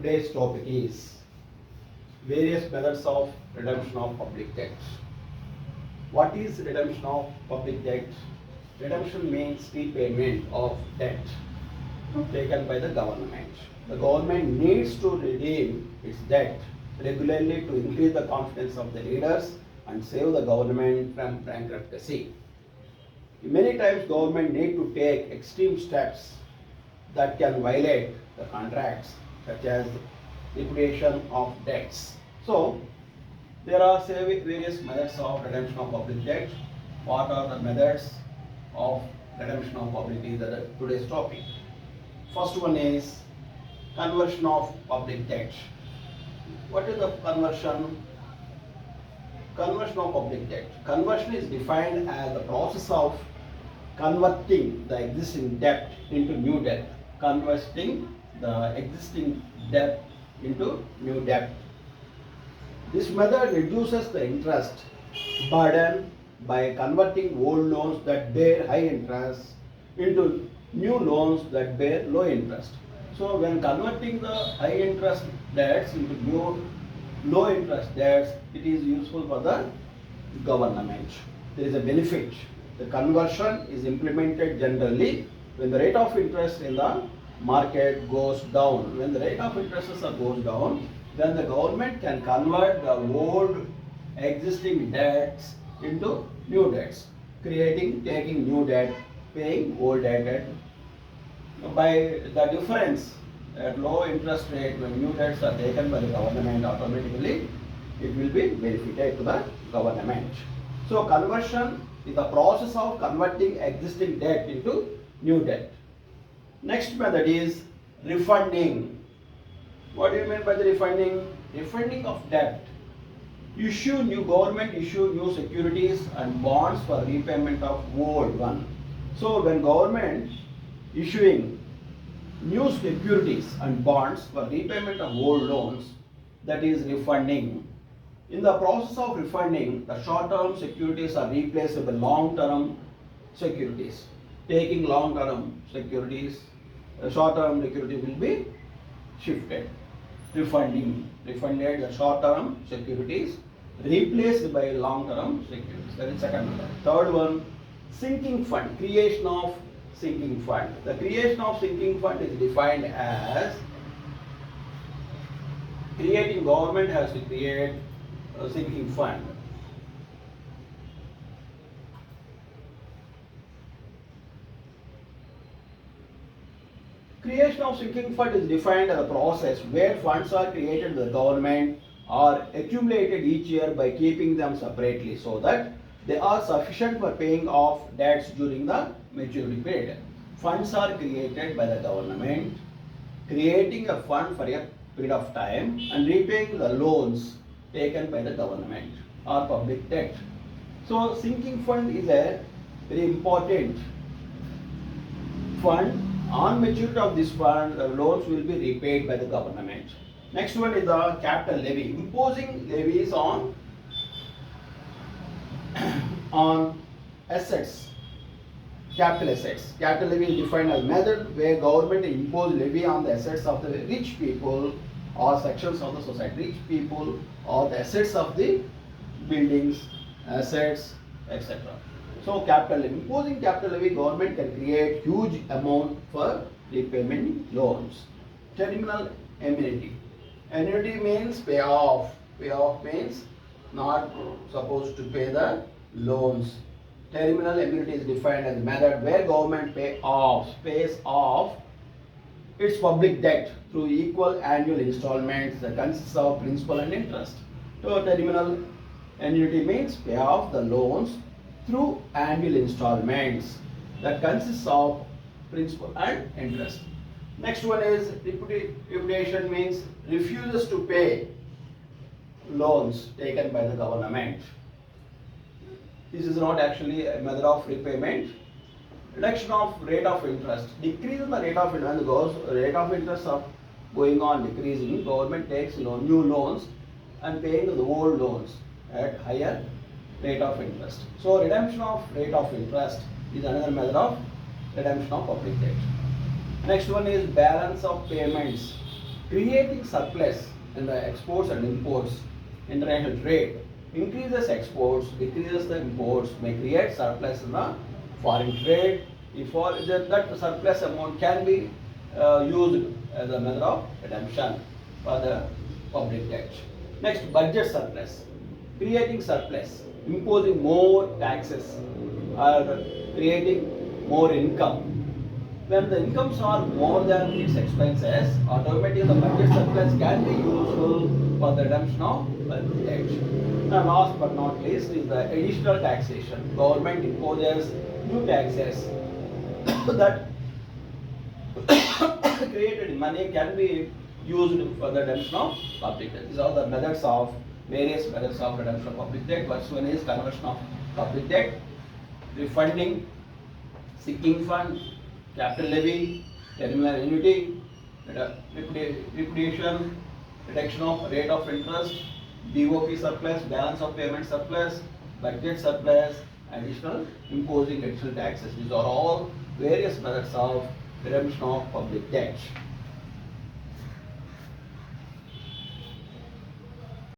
Today's topic is various methods of redemption of public debt. What is redemption of public debt? Redemption means repayment of debt taken by the government. The government needs to redeem its debt regularly to increase the confidence of the readers and save the government from bankruptcy. Many times government need to take extreme steps that can violate the contracts, such as liquidation of debts. So, there are various methods of redemption of public debt. What are the methods of redemption of public debt? Is today's topic. First one is conversion of public debt. What is the conversion? Conversion of public debt. Conversion is defined as the process of converting the existing debt into new debt. Converting the existing debt into new debt. This method reduces the interest burden by converting old loans that bear high interest into new loans that bear low interest. So when converting the high interest debts into new low interest debts, it is useful for the government. There is a benefit. The conversion is implemented generally when the rate of interest in the market goes down. When the rate of interest goes down, then the government can convert the old existing debts into new debts, taking new debt, paying old debt. By the difference at low interest rate, when new debts are taken by the government, automatically it will be benefited to the government. So conversion is the process of converting existing debt into new debt. Next method is refunding. What do you mean by the refunding? Refunding of debt. Government issue new securities and bonds for repayment of old one. So when government issuing new securities and bonds for repayment of old loans, that is refunding. In the process of refunding, the short-term securities are replaced by long-term securities. Taking long-term securities, short-term security will be shifted. Refunded the short-term securities replaced by long-term securities. That is second one. Third one, sinking fund. Creation of sinking fund. The creation of sinking fund is defined as government has to create a sinking fund. Creation of sinking fund is defined as a process where funds are created by the government or accumulated each year by keeping them separately so that they are sufficient for paying off debts during the maturity period. Funds are created by the government, creating a fund for a period of time and repaying the loans taken by the government or public debt. So sinking fund is a very important fund. On maturity of this fund, the loans will be repaid by the government. Next one is the capital levy, imposing levies on assets, capital assets. Capital levy is defined as method where government impose levy on the assets of the rich people or sections of the society. Rich people or the assets of the buildings, assets, etc. So capital levy. Imposing capital levy, government can create huge amount for repayment loans. Terminal annuity. Annuity means payoff. Payoff means not supposed to pay the loans. Terminal annuity is defined as a method where government pays off its public debt through equal annual installments that consists of principal and interest. So terminal annuity means pay off the loans through annual installments that consists of principal and interest. Next one is repudiation, means refuses to pay loans taken by the government. This is not actually a method of repayment. Reduction of rate of interest. Decrease in the rate of interest. When the rate of interest of going on decreasing, government takes new loans and paying the old loans at higher rate of interest. So redemption of rate of interest is another method of redemption of public debt. Next one is balance of payments Creating surplus in the exports and imports, international trade, increases exports, decreases the imports, may create surplus in the foreign trade. If that surplus amount can be used as a method of redemption for the public debt. Next, budget surplus. Creating surplus, imposing more taxes or creating more income. When the incomes are more than its expenses, automatically the budget surplus can be useful for the redemption of public debt. And last but not least is the additional taxation. Government imposes new taxes that created money can be used for the redemption of public debt. These are the methods of various methods of redemption of public debt. First one is conversion of public debt, refunding, sinking fund, capital levy, terminal annuity, repudiation, reduction of rate of interest, BOP surplus, balance of payment surplus, budget surplus, additional imposing additional taxes. These are all various methods of redemption of public debt.